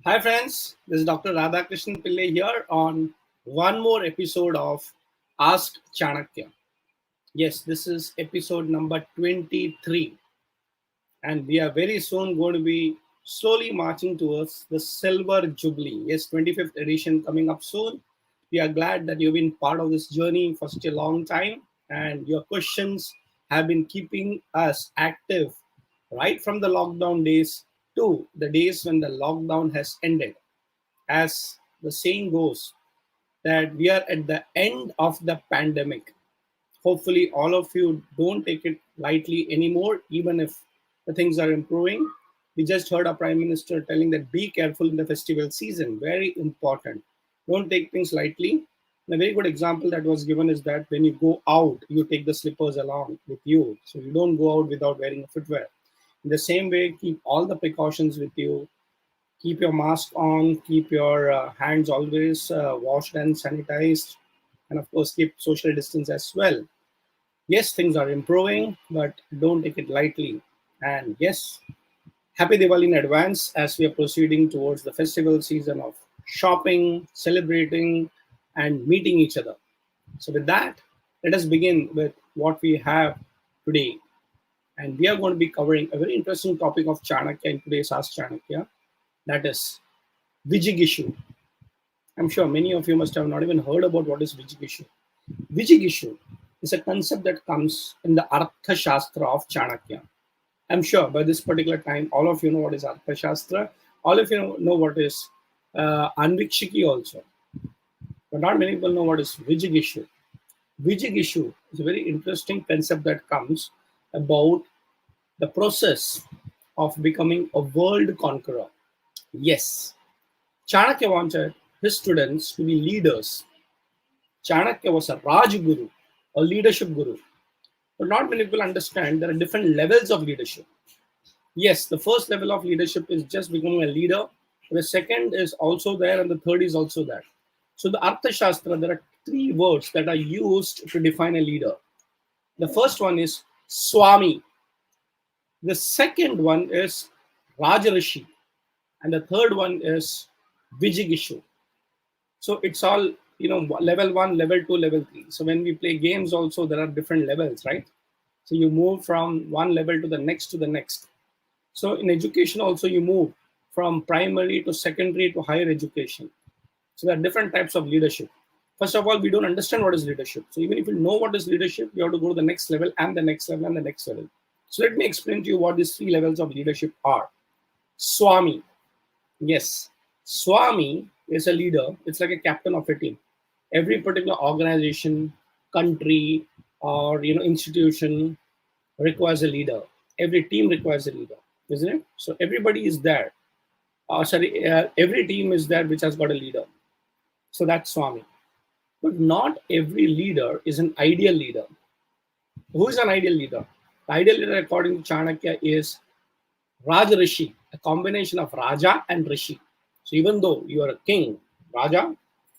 Hi friends, this is Dr. Radhakrishnan Pillai here on one more episode of Askchanakya. Yes, this is episode number 23, and we are very soon going to be slowly marching towards the Silver Jubilee. Yes, 25th edition coming up soon. We are glad that you've been part of this journey for such a long time, and your questions have been keeping us active right from the lockdown days to the days when the lockdown has ended. As the saying goes, that we are at the end of the pandemic. Hopefully, all of you don't take it lightly anymore, even if the things are improving. We just heard our Prime Minister telling that be careful in the festival season. Very important. Don't take things lightly. A very good example that was given is that when you go out, you take the slippers along with you. So you don't go out without wearing a footwear. In the same way, keep all the precautions with you. Keep your mask on, keep your hands always washed and sanitized, and of course keep social distance as well. Yes, things are improving, but don't take it lightly. And yes, happy Diwali in advance as we are proceeding towards the festival season of shopping, celebrating, and meeting each other. So with that, let us begin with what we have today. And we are going to be covering a very interesting topic of Chanakya in today's Ask Chanakya, that is Vijigishu. I'm sure many of you must have not even heard about what is Vijigishu. Vijigishu is a concept that comes in the Artha Shastra of Chanakya. I'm sure by this particular time, all of you know what is Artha Shastra. All of you know what is Anvikshiki also. But not many people know what is Vijigishu. Vijigishu is a very interesting concept that comes about the process of becoming a world conqueror. Yes, Chanakya wanted his students to be leaders. Chanakya was a Raj Guru, a leadership guru. But not many people understand there are different levels of leadership. Yes, the first level of leadership is just becoming a leader. The second is also there, and the third is also there. So, the Artha Shastra, there are three words that are used to define a leader. The first one is Swami. The second one is Rajarishi. And the third one is Vijigishu. So it's all, level one, level two, level three. So when we play games also, there are different levels, right? So you move from one level to the next to the next. So in education also, you move from primary to secondary to higher education. So there are different types of leadership. First of all, we don't understand what is leadership. So even if you know what is leadership, you have to go to the next level and the next level and the next level. So let me explain to you what these three levels of leadership are. Swami. Yes, Swami is a leader. It's like a captain of a team. Every particular organization, country, or institution requires a leader. Every team requires a leader, isn't it? So everybody is there. Every team is there which has got a leader. So that's Swami. But not every leader is an ideal leader. Who is an ideal leader? The ideal leader, according to Chanakya, is Raj Rishi, a combination of Raja and Rishi. So even though you are a king, Raja,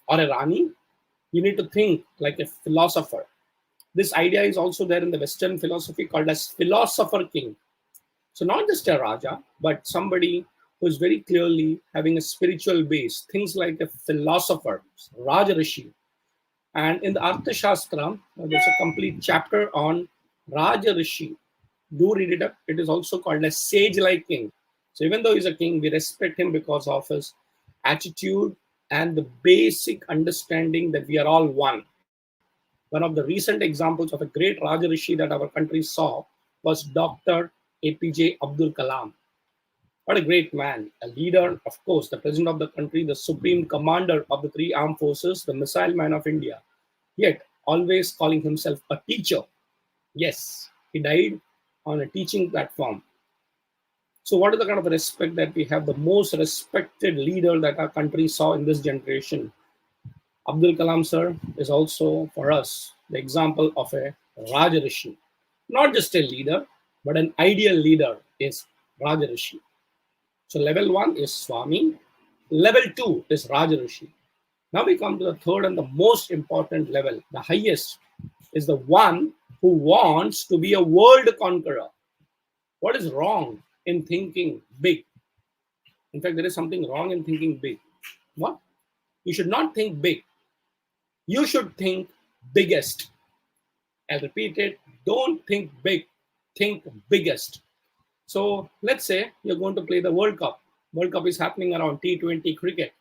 or a Rani, you need to think like a philosopher. This idea is also there in the Western philosophy called as philosopher king. So not just a Raja, but somebody who is very clearly having a spiritual base, things like a philosopher, Raja Rishi. And in the Artha Shastra, there's a complete chapter on Raja Rishi. Do read it up. It is also called a sage-like king. So even though he's a king, we respect him because of his attitude and the basic understanding that we are all one. One of the recent examples of a great Raja Rishi that our country saw was Dr. APJ Abdul Kalam. What a great man, a leader, of course, the president of the country, the supreme commander of the three armed forces, the missile man of India, yet always calling himself a teacher. Yes, he died on a teaching platform. So, what is the kind of respect that we have? The most respected leader that our country saw in this generation, Abdul Kalam sir, is also for us the example of a Rajarishi. Not just a leader, but an ideal leader is Rajarishi. So, level one is Swami, level two is Rajarishi. Now we come to the third and the most important level, the highest, is the one who wants to be a world conqueror. What is wrong in thinking big? In fact, there is something wrong in thinking big. What? You should not think big. You should think biggest. I'll repeat it. Don't think big. Think biggest. So let's say you're going to play the World Cup. World Cup is happening around T20 cricket.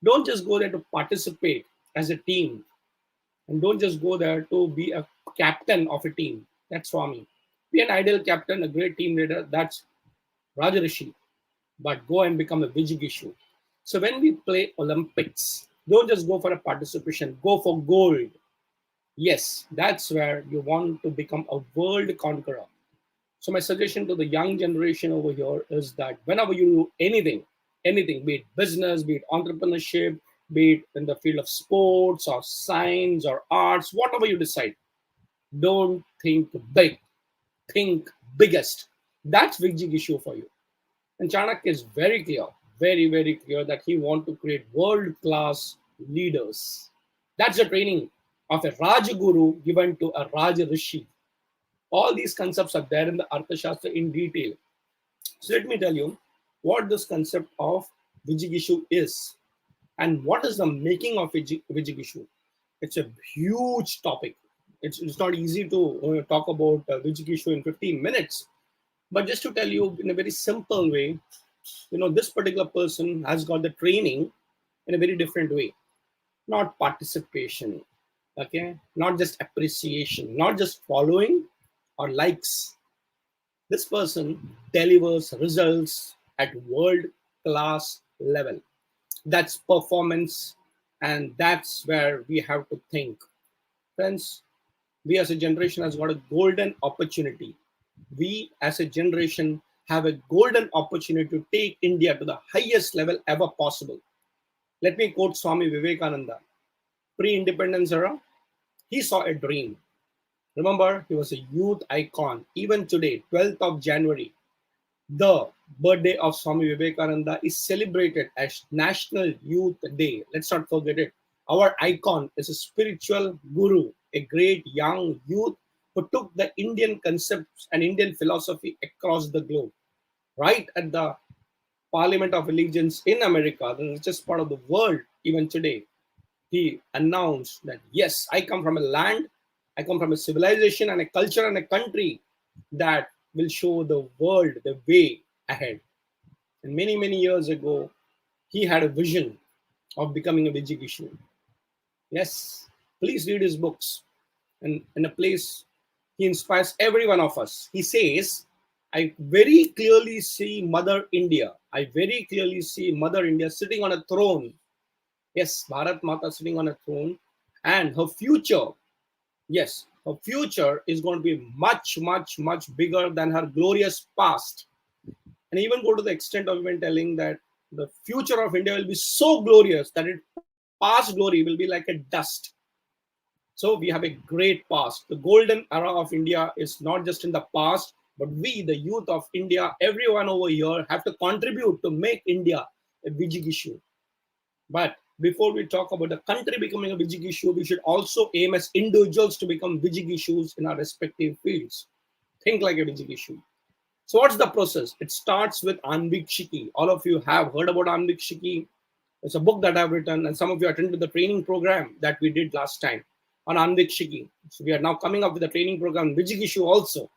Don't just go there to participate as a team. And don't just go there to be a captain of a team. That's Swami. Be an ideal captain, a great team leader. That's Rajarishi. But go and become a Vijigishu. So when we play Olympics, don't just go for a participation. Go for gold. Yes, that's where you want to become a world conqueror. So my suggestion to the young generation over here is that whenever you do anything, be it business, be it entrepreneurship, be it in the field of sports or science or arts, whatever you decide, don't think big, think biggest. That's Vijigishu for you. And Chanakya is very clear, very, very clear that he wants to create world-class leaders. That's the training of a Rajaguru given to a Rajarishi. All these concepts are there in the Arthashastra in detail. So let me tell you what this concept of Vijigishu is and what is the making of Vijigishu. It's a huge topic. It's not easy to talk about Vijigishu in 15 minutes. But just to tell you in a very simple way, this particular person has got the training in a very different way. Not participation, okay? Not just appreciation, not just following or likes. This person delivers results at world-class level. That's performance, and that's where we have to think. Friends, we as a generation has got a golden opportunity. We as a generation have a golden opportunity to take India to the highest level ever possible. Let me quote Swami Vivekananda. Pre-independence era, he saw a dream. Remember, he was a youth icon. Even today, 12th of January, the birthday of Swami Vivekananda is celebrated as National Youth Day. Let's not forget it. Our icon is a spiritual guru, a great young youth who took the Indian concepts and Indian philosophy across the globe. Right at the Parliament of Allegiance in America, the richest part of the world, even today, he announced that, yes, I come from a land, I come from a civilization and a culture and a country that will show the world the way ahead. And many, many years ago, he had a vision of becoming a Vijigishu. Yes, please read his books. And in a place, he inspires every one of us. He says, I very clearly see Mother India. I very clearly see Mother India sitting on a throne. Yes, Bharat Mata sitting on a throne. And her future, yes, her future is going to be much, much, much bigger than her glorious past. And even go to the extent of even telling that the future of India will be so glorious that its past glory will be like a dust. So we have a great past. The golden era of India is not just in the past, but we, the youth of India, everyone over here have to contribute to make India a Vijigishu. But before we talk about the country becoming a Vijigishu, we should also aim as individuals to become Vijigishus in our respective fields. Think like a Vijigishu. So what's the process? It starts with Anvikshiki. All of you have heard about Anvikshiki. It's a book that I've written, and some of you attended the training program that we did last time on Anvikshiki. So we are now coming up with a training program, Vijigishu also.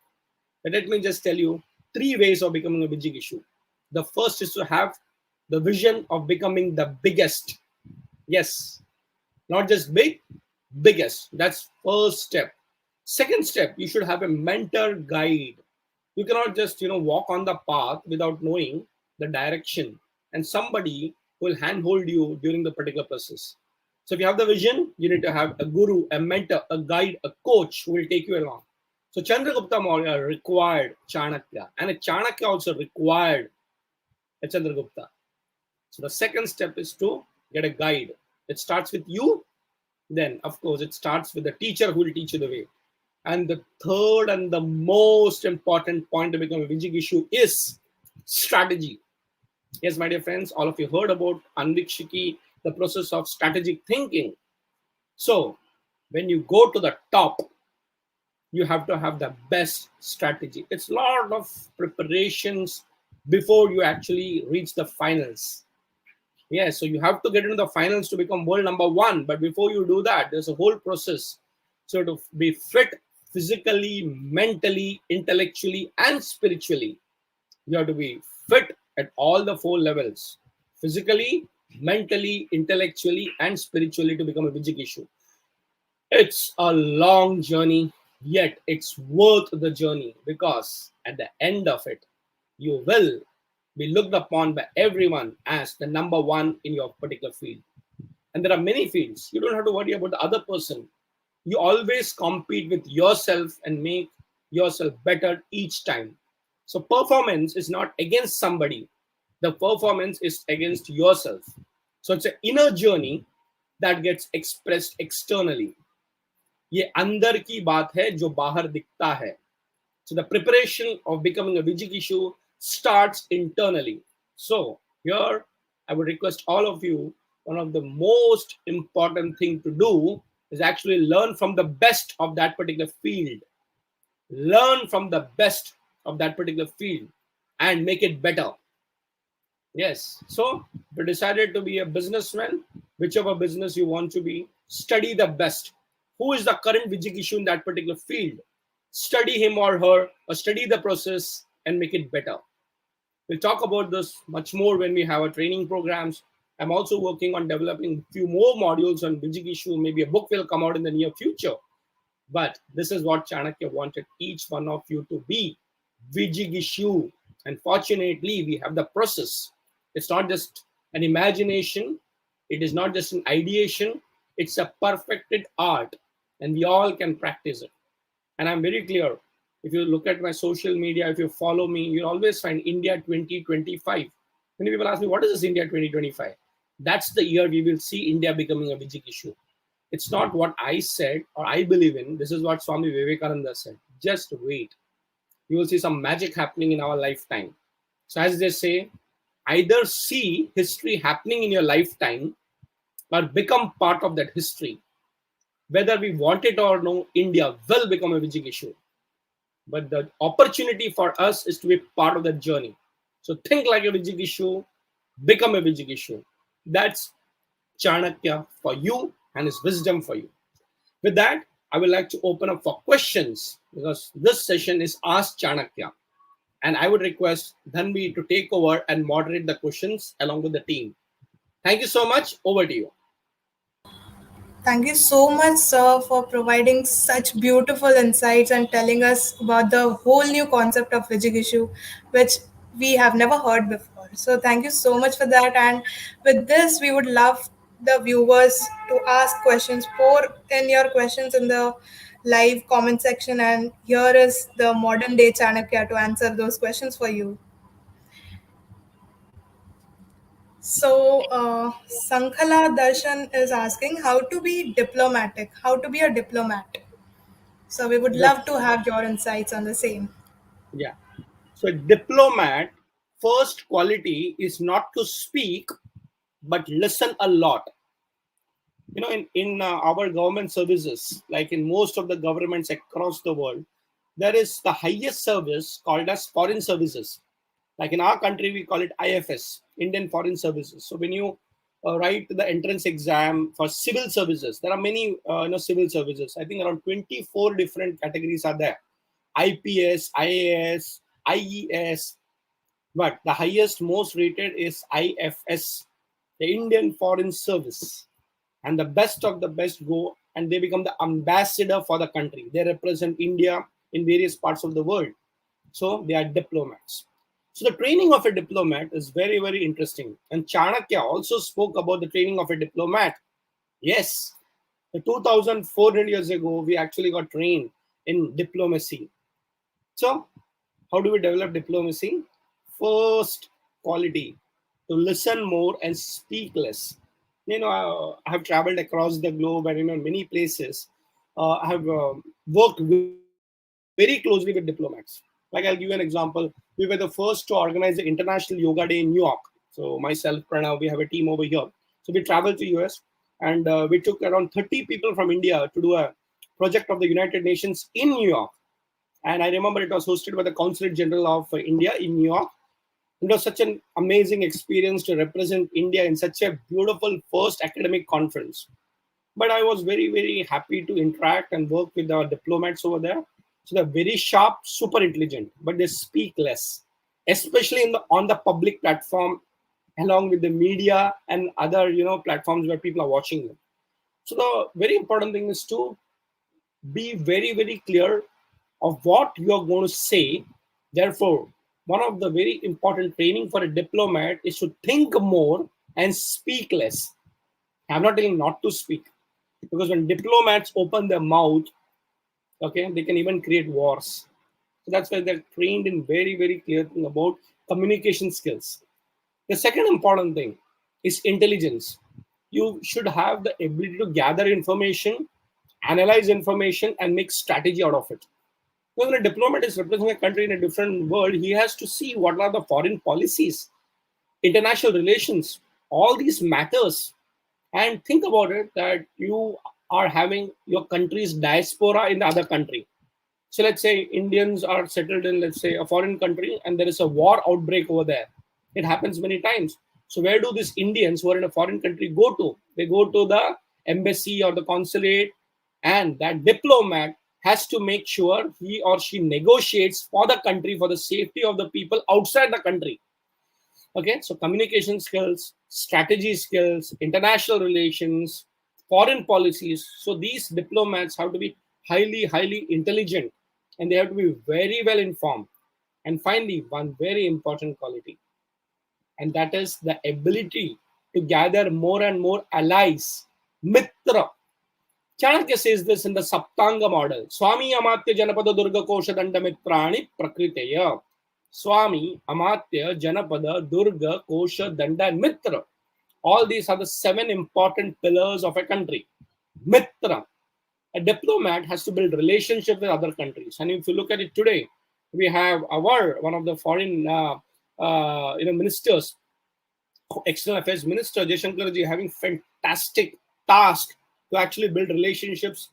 But let me just tell you 3 ways of becoming a Vijigishu. The first is to have the vision of becoming the biggest. Yes, not just big, biggest. That's first step. Second step, you should have a mentor guide. You cannot just walk on the path without knowing the direction, and somebody will handhold you during the particular process. So if you have the vision, you need to have a guru, a mentor, a guide, a coach who will take you along. So Chandragupta Maurya required Chanakya, and a Chanakya also required a Chandragupta. So the second step is to get a guide. It starts with you. Then, of course, it starts with the teacher who will teach you the way. And the third and the most important point to become a Vijigishu is strategy. Yes, my dear friends, all of you heard about Anvikshiki, the process of strategic thinking. So when you go to the top, you have to have the best strategy. It's a lot of preparations before you actually reach the finals. Yeah, so you have to get into the finals to become world number one. But before you do that, there's a whole process. So to be fit physically, mentally, intellectually, and spiritually, you have to be fit at all the four levels: physically, mentally, intellectually, and spiritually to become a Vijigishu. It's a long journey, yet it's worth the journey, because at the end of it, you will be looked upon by everyone as the number one in your particular field. And there are many fields. You don't have to worry about the other person. You always compete with yourself and make yourself better each time. So performance is not against somebody. The performance is against yourself. So it's an inner journey that gets expressed externally. ये अंदर की बात है जो बाहर दिखता है. So the preparation of becoming a Vijigishu starts internally. So here I would request all of you, one of the most important thing to do is actually learn from the best of that particular field. Learn from the best of that particular field and make it better. Yes. So if you decided to be a businessman, whichever business you want to be, study the best. Who is the current Vijigishu in that particular field? Study him or her, or study the process and make it better. We'll talk about this much more when we have our training programs. I'm also working on developing a few more modules on Vijigishu. Maybe a book will come out in the near future. But this is what Chanakya wanted each one of you to be: Vijigishu. And fortunately, we have the process. It's not just an imagination. It is not just an ideation. It's a perfected art. And we all can practice it. And I'm very clear. If you look at my social media, if you follow me, you'll always find India 2025. Many people ask me, what is this India 2025? That's the year we will see India becoming a Vijigishu. It's not what I said or I believe in. This is what Swami Vivekananda said. Just wait. You will see some magic happening in our lifetime. So as they say, either see history happening in your lifetime or become part of that history. Whether we want it or no, India will become a Vijigishu. But the opportunity for us is to be part of that journey. So think like a Vijigishu, become a Vijigishu. That's Chanakya for you and his wisdom for you. With that, I would like to open up for questions, because this session is Ask Chanakya. And I would request Dhanvi to take over and moderate the questions along with the team. Thank you so much. Over to you. Thank you so much, sir, for providing such beautiful insights and telling us about the whole new concept of Vijigishu, which we have never heard before. So, thank you so much for that. And with this, we would love the viewers to ask questions. Pour in your questions in the live comment section, and here is the modern day Chanakya to answer those questions for you. So, Sankhala Darshan is asking how to be diplomatic, how to be a diplomat. So, we would The, love to have your insights on the same. yeah. So diplomat, first quality is not to speak, but listen a lot. In our government services, like in most of the governments across the world, there is the highest service called as foreign services. Like in our country, we call it IFS, Indian Foreign Services. So when you write the entrance exam for civil services, there are many civil services. I think around 24 different categories are there: IPS, IAS, IES. But the highest, most rated is IFS, the Indian Foreign Service. And the best of the best go and they become the ambassador for the country. They represent India in various parts of the world. So they are diplomats. So the training of a diplomat is very, very interesting. And Chanakya also spoke about the training of a diplomat. Yes, 2,400 years ago, we actually got trained in diplomacy. So how do we develop diplomacy? First quality, to listen more and speak less. I have traveled across the globe and many places. I have worked very closely with diplomats. Like I'll give you an example. We were the first to organize the International Yoga Day in New York. So myself, Pranav, we have a team over here. So we traveled to US and we took around 30 people from India to do a project of the United Nations in New York. And I remember it was hosted by the Consulate General of India in New York. It was such an amazing experience to represent India in such a beautiful first academic conference. But I was very, very happy to interact and work with our diplomats over there. So they're very sharp, super intelligent, but they speak less, especially on the public platform, along with the media and other platforms where people are watching them. So the very important thing is to be very, very clear of what you are going to say. Therefore, one of the very important training for a diplomat is to think more and speak less. I'm not telling not to speak, because when diplomats open their mouth, okay, they can even create wars. So that's why they're trained in very, very clear thing about communication skills. The second important thing is intelligence. You should have the ability to gather information, analyze information, and make strategy out of it. When a diplomat is representing a country in a different world, he has to see what are the foreign policies, international relations, all these matters. And think about it that you are having your country's diaspora in the other country. So let's say Indians are settled in, let's say, a foreign country, and there is a war outbreak over there. It happens many times. So where do these Indians who are in a foreign country go to? They go to the embassy or the consulate, and that diplomat has to make sure he or she negotiates for the country, for the safety of the people outside the country. Okay, so communication skills, strategy skills, international relations, foreign policies. So these diplomats have to be highly, highly intelligent, and they have to be very well informed. And finally, one very important quality, and that is the ability to gather more and more allies, mitra. Chanakya says this in the Saptanga model. Swami Amatya Janapada Durga Kosha Danda Mitrani Prakriteya. Swami, Amatya, Janapada, Durga, Kosha, Danda, and Mitra. All these are the 7 important pillars of a country. Mitra. A diplomat has to build relationships with other countries. And if you look at it today, we have one of the foreign ministers, external affairs minister, Jaishankarji, having fantastic task to actually build relationships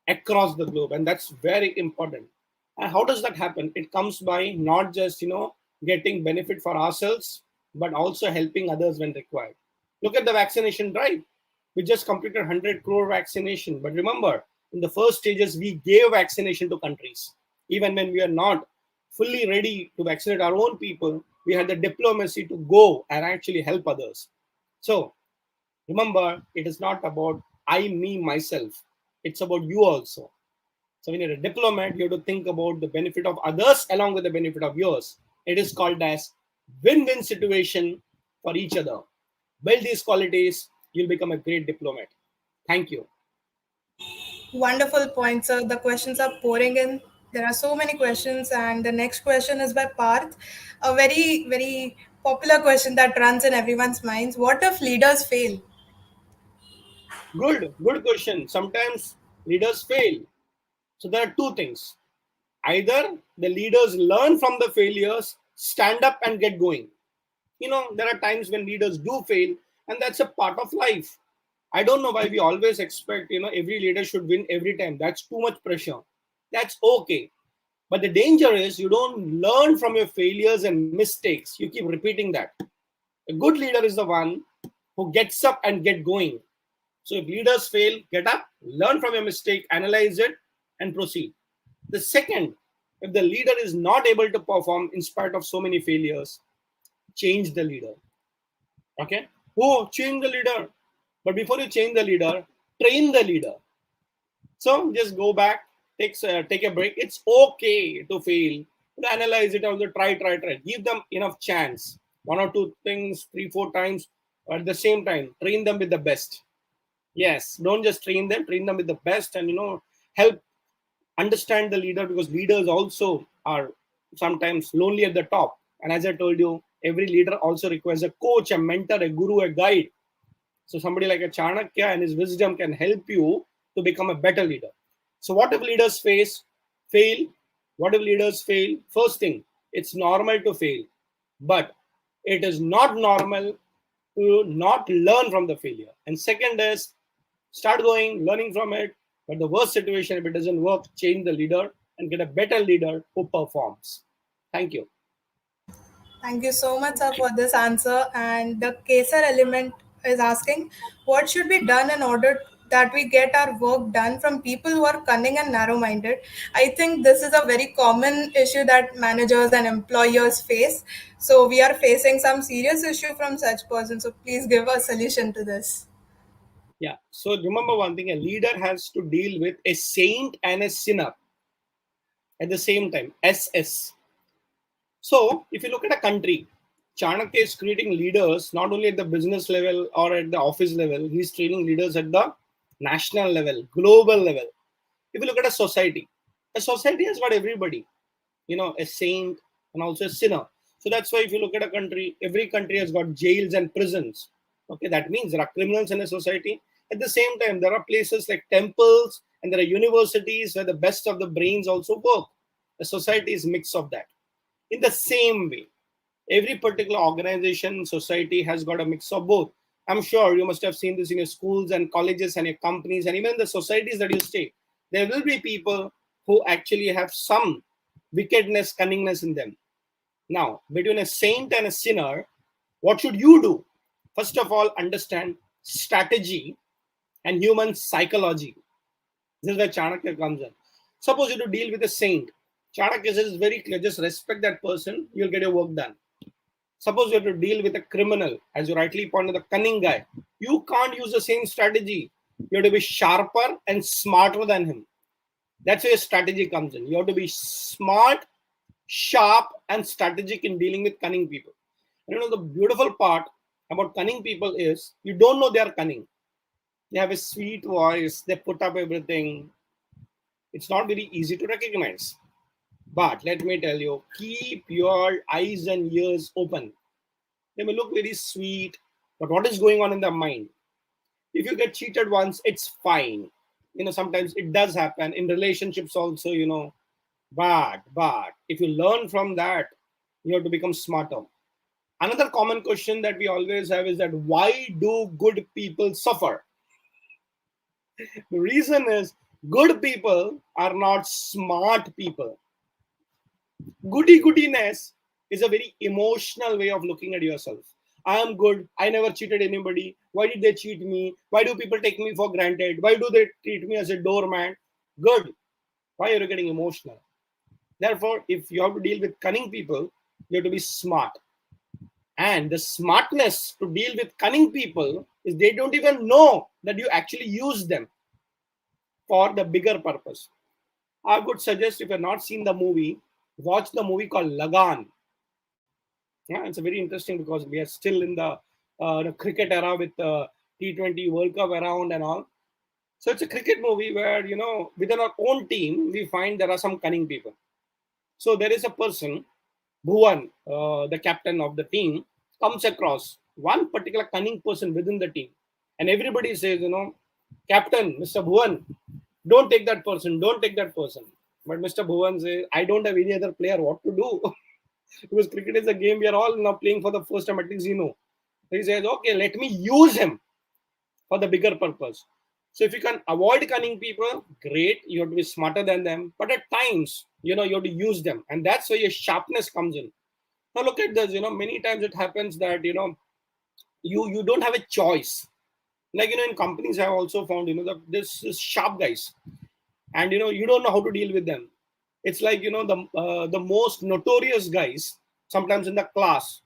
across the globe. And that's very important. And how does that happen? It comes by not just, getting benefit for ourselves, but also helping others when required. Look at the vaccination drive. We just completed 100 crore vaccination. But remember, in the first stages, we gave vaccination to countries. Even when we are not fully ready to vaccinate our own people, we had the diplomacy to go and actually help others. So remember, it is not about I, me, myself. It's about you also. So when you're a diplomat, you have to think about the benefit of others along with the benefit of yours. It is called as win-win situation for each other. Build these qualities, you'll become a great diplomat. Thank you. Wonderful points, sir. The questions are pouring in. There are so many questions, and the next question is by Parth. A very, very popular question that runs in everyone's minds. What if leaders fail? Good question. Sometimes leaders fail. So there are two things. Either the leaders learn from the failures, stand up and get going. There are times when leaders do fail, and that's a part of life. I don't know why we always expect, every leader should win every time. That's too much pressure. That's okay. But the danger is you don't learn from your failures and mistakes. You keep repeating that. A good leader is the one who gets up and get going. So if leaders fail, get up, learn from your mistake, analyze it, and proceed. The second, if the leader is not able to perform in spite of so many failures, change the leader. Okay? Change the leader. But before you change the leader, train the leader. So just go back, take a break. It's okay to fail. Analyze it, also try. Give them enough chance. 1 or 2 things, 3, 4 times at the same time. Train them with the best. Yes, don't just train them with the best, and help understand the leader, because leaders also are sometimes lonely at the top. And as I told you, every leader also requires a coach, a mentor, a guru, a guide. So somebody like a Chanakya and his wisdom can help you to become a better leader. So what if leaders fail? What if leaders fail? First thing, it's normal to fail, but it is not normal to not learn from the failure. And second is, start going, learning from it. But the worst situation, if it doesn't work, change the leader and get a better leader who performs. Thank you. Thank you so much, sir, for this answer. And the Kesar element is asking, what should be done in order that we get our work done from people who are cunning and narrow-minded? I think this is a very common issue that managers and employers face. So we are facing some serious issue from such persons. So please give a solution to this. Yeah. So remember one thing: a leader has to deal with a saint and a sinner at the same time. SS. So if you look at a country, Chanakya is creating leaders not only at the business level or at the office level. He's training leaders at the national level, global level. If you look at a society has got everybody, a saint and also a sinner. So that's why if you look at a country, every country has got jails and prisons. Okay, that means there are criminals in a society. At the same time, there are places like temples and there are universities where the best of the brains also work. A society is mix of that. In the same way, every particular organization, society has got a mix of both. I'm sure you must have seen this in your schools and colleges and your companies and even the societies that you stay. There will be people who actually have some wickedness, cunningness in them. Now, between a saint and a sinner, what should you do? First of all, understand strategy and human psychology. This is where Chanakya comes in. Suppose you to deal with a saint. Chanakya says very clear, just respect that person, you'll get your work done. Suppose you have to deal with a criminal, as you rightly pointed, the cunning guy. You can't use the same strategy. You have to be sharper and smarter than him. That's where strategy comes in. You have to be smart, sharp, and strategic in dealing with cunning people. The beautiful part about cunning people is you don't know they are cunning. They have a sweet voice, they put up everything. It's not very easy to recognize. But let me tell you, keep your eyes and ears open. They may look very sweet, but what is going on in their mind? If you get cheated once, it's fine. Sometimes it does happen in relationships also, but if you learn from that, you have to become smarter. Another common question that we always have is that why do good people suffer? The reason is good people are not smart people. Goodiness is a very emotional way of looking at yourself. I am good. I never cheated anybody. Why did they cheat me? Why do people take me for granted? Why do they treat me as a doormat? Good. Why are you getting emotional? Therefore, if you have to deal with cunning people, you have to be smart. And the smartness to deal with cunning people is they don't even know that you actually use them for the bigger purpose. I would suggest if you've not seen the movie, watch the movie called Lagan. Yeah, it's a very interesting because we are still in the cricket era with the T20 World Cup around and all. So it's a cricket movie where, within our own team, we find there are some cunning people. So there is a person, Bhuvan, the captain of the team, comes across one particular cunning person within the team. And everybody says, Captain, Mr. Bhuvan, don't take that person, don't take that person. But Mr. Bhuvan says, I don't have any other player, what to do? Because cricket is a game we are all now playing for the first time, at least He says, okay, let me use him for the bigger purpose. So if you can avoid cunning people, great, you have to be smarter than them. But at times, you have to use them. And that's where your sharpness comes in. Now look at this, many times it happens that, you don't have a choice. Like, in companies I have also found, this is sharp guys. And, you don't know how to deal with them. It's like, the most notorious guys, sometimes in the class,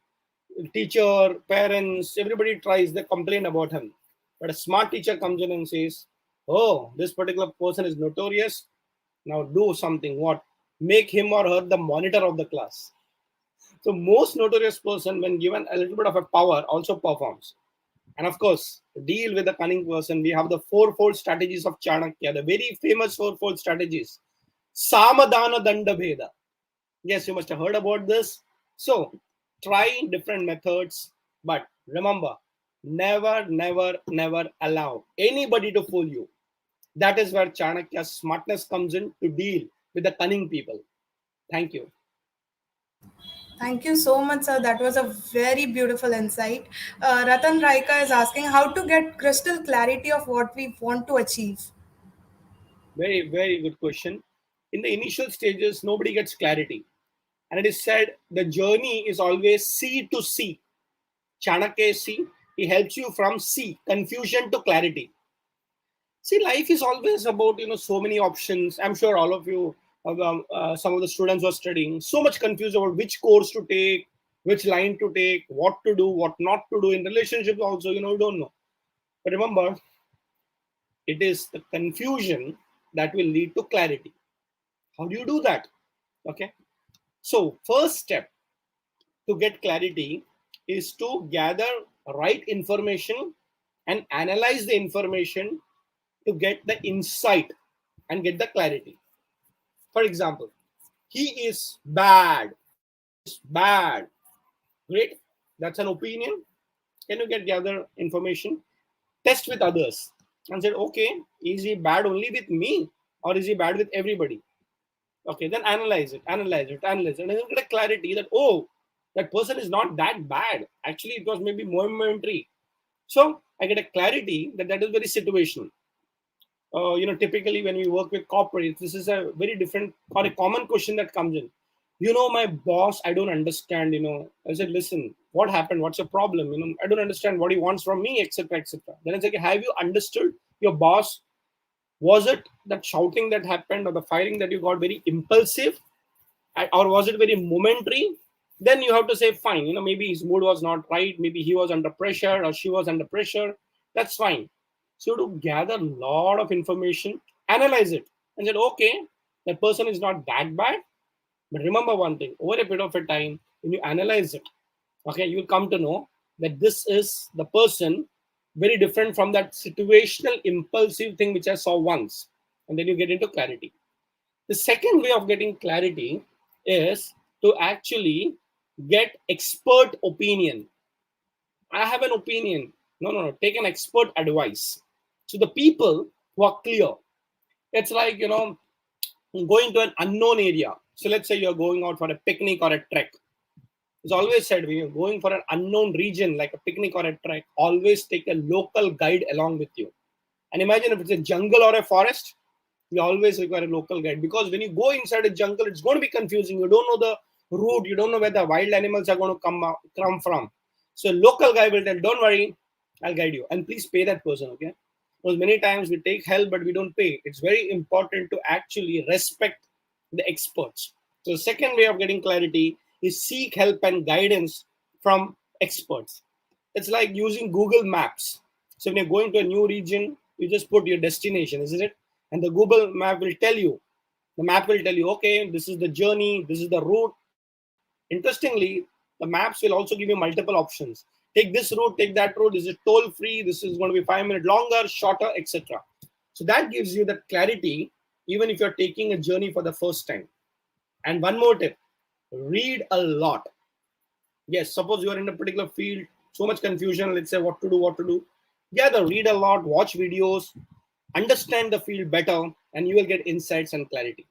teacher, parents, everybody tries, they complain about him. But a smart teacher comes in and says, oh, this particular person is notorious. Now do something. What? Make him or her the monitor of the class. So most notorious person, when given a little bit of a power, also performs. And of course, to deal with the cunning person, we have the fourfold strategies of Chanakya, the very famous fourfold strategies. Samadhana Danda Bheda. Yes, you must have heard about this. So, try different methods, but remember, never, never, never allow anybody to fool you. That is where Chanakya's smartness comes in to deal with the cunning people. Thank you. Thank you so much, sir. That was a very beautiful insight. Ratan Raika is asking how to get crystal clarity of what we want to achieve. Very, very good question. In the initial stages, nobody gets clarity. And it is said the journey is always sea to sea. Chanakya is sea. He helps you from sea, confusion to clarity. See, life is always about, so many options. I'm sure all of you, some of the students who are studying, so much confused about which course to take, which line to take, what to do, what not to do. In relationships also, you don't know. But remember, it is the confusion that will lead to clarity. How do you do that? Okay. So first step to get clarity is to gather right information and analyze the information to get the insight and get the clarity. For example, he is bad. He is bad. Great. That's an opinion. Can you gather information? Test with others and said, okay, is he bad only with me or is he bad with everybody? Okay, then analyze it, and then get a clarity that, oh, that person is not that bad. Actually, it was maybe momentary. So I get a clarity that that is very situational. Typically when we work with corporates, this is a very different or a common question that comes in. My boss, I don't understand. I said, listen, what happened? What's your problem? I don't understand what he wants from me, etc., etc. Then it's like, have you understood your boss? Was it that shouting that happened or the firing that you got very impulsive, or was it very momentary? Then you have to say, fine, maybe his mood was not right, maybe he was under pressure or she was under pressure. That's fine. So to gather a lot of information, analyze it, and said, okay, that person is not that bad. But remember one thing, over a period of a time, when you analyze it, okay, you will come to know that this is the person very different from that situational impulsive thing which I saw once. And then you get into clarity. The second way of getting clarity is to actually get expert opinion. I have an opinion. No. Take an expert advice. So the people who are clear, it's like, going to an unknown area. So let's say you're going out for a picnic or a trek. It's always said when you're going for an unknown region like a picnic or a trek, always take a local guide along with you. And imagine if it's a jungle or a forest, you always require a local guide, because when you go inside a jungle, it's going to be confusing. You don't know the route, you don't know where the wild animals are going to come from. So a local guy will tell, don't worry, I'll guide you. And please pay that person, okay? Because many times we take help, but we don't pay. It's very important to actually respect the experts. So the second way of getting clarity is seek help and guidance from experts. It's like using Google Maps. So when you're going to a new region, you just put your destination, isn't it? And the Google map will tell you, okay, this is the journey, this is the route. Interestingly, the maps will also give you multiple options. Take this route, take that route. Is it toll free? This is going to be 5 minutes longer, shorter, etc. So that gives you that clarity, even if you're taking a journey for the first time. And one more tip, read a lot. Yes, suppose you are in a particular field, so much confusion, let's say what to do. Gather, read a lot, watch videos, understand the field better, and you will get insights and clarity.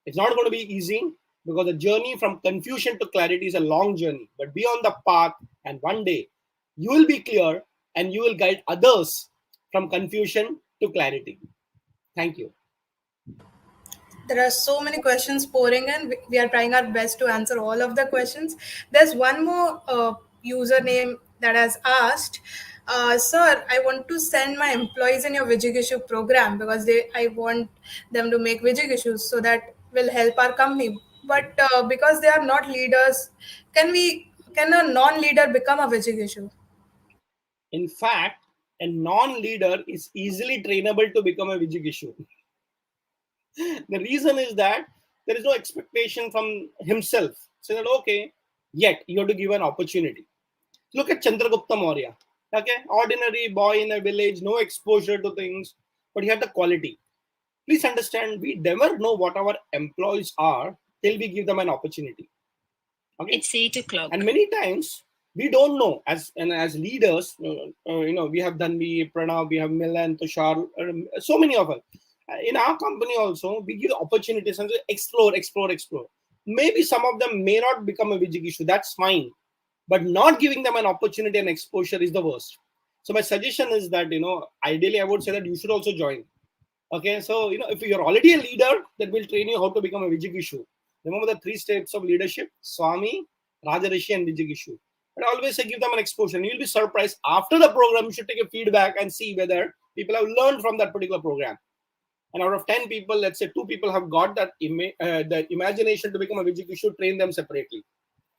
It's not going to be easy, because the journey from confusion to clarity is a long journey, but be on the path, and one day you will be clear and you will guide others from confusion to clarity. Thank you. There are so many questions pouring in. We are trying our best to answer all of the questions. There's one more username that has asked, Sir, I want to send my employees in your Vijigishu program because I want them to make Vijigishu, so that will help our company. But because they are not leaders, can a non-leader become a Vijigishu? In fact, a non-leader is easily trainable to become a Vijigishu. The reason is that there is no expectation from himself. So that, okay, yet you have to give an opportunity. Look at Chandragupta Maurya. Okay, ordinary boy in a village, no exposure to things, but he had the quality. Please understand, we never know what our employees are till we give them an opportunity. Okay, It's 8 o'clock. and many times we don't know as leaders. We have Dhanvi, Pranav, we have Milan, Tushar, so many of us. In our company also, we give opportunities and say, explore. Maybe some of them may not become a Vijigishu. That's fine. But not giving them an opportunity and exposure is the worst. So my suggestion is that, ideally I would say that you should also join. Okay, so, if you're already a leader, that will train you how to become a Vijigishu. Remember the three steps of leadership: Swami, Rajarishi, and Vijigishu. But always I give them an exposure. And you'll be surprised after the program. You should take a feedback and see whether people have learned from that particular program. And out of 10 people, let's say 2 people have got that the imagination to become a Vijigishu, train them separately.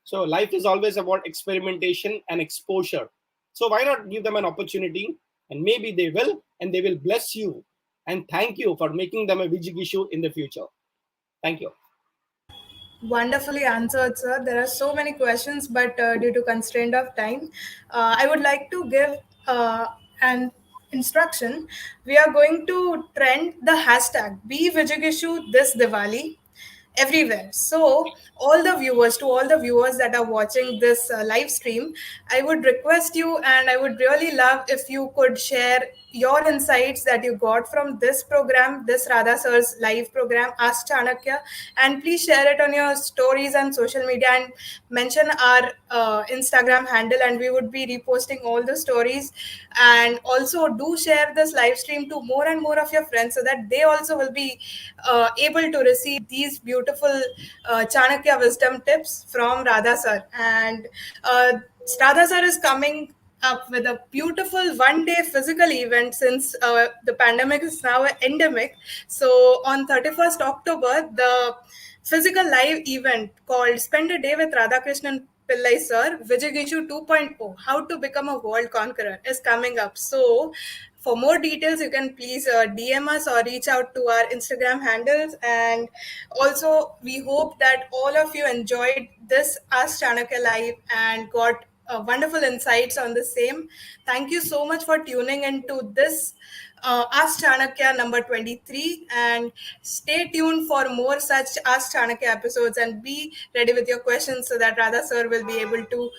So life is always about experimentation and exposure. So why not give them an opportunity, and maybe they will, and they will bless you. And thank you for making them a Vijigishu in the future. Thank you. Wonderfully answered, sir. There are so many questions, but due to constraint of time, I would like to give an instruction. We are going to trend the hashtag BeVijigishuThisDiwali everywhere. So, all the viewers that are watching this live stream, I would request you, and I would really love if you could share your insights that you got from this program, this Radha Sir's live program, Ask Chanakya, and please share it on your stories and social media and mention our Instagram handle, and we would be reposting all the stories. And also, do share this live stream to more and more of your friends so that they also will be able to receive these beautiful Chanakya wisdom tips from Radha Sir. And Radha Sir is coming up with a beautiful one-day physical event since the pandemic is now endemic. So on 31st October, the physical live event called Spend a Day with Radhakrishnan Pillai Sir, Vijigishu 2.0, How to Become a World Conqueror, is coming up. So for more details, you can please DM us or reach out to our Instagram handles. And also, we hope that all of you enjoyed this Ask Chanakya Live and got wonderful insights on the same. Thank you so much for tuning into this Ask Chanakya number 23, and stay tuned for more such Ask Chanakya episodes, and be ready with your questions so that Radha sir will be able to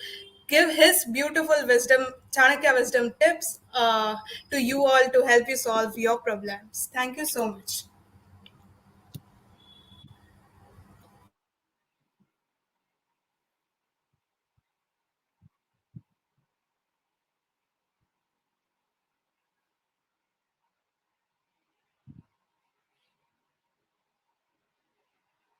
give his beautiful wisdom, Chanakya wisdom tips to you all to help you solve your problems. Thank you so much.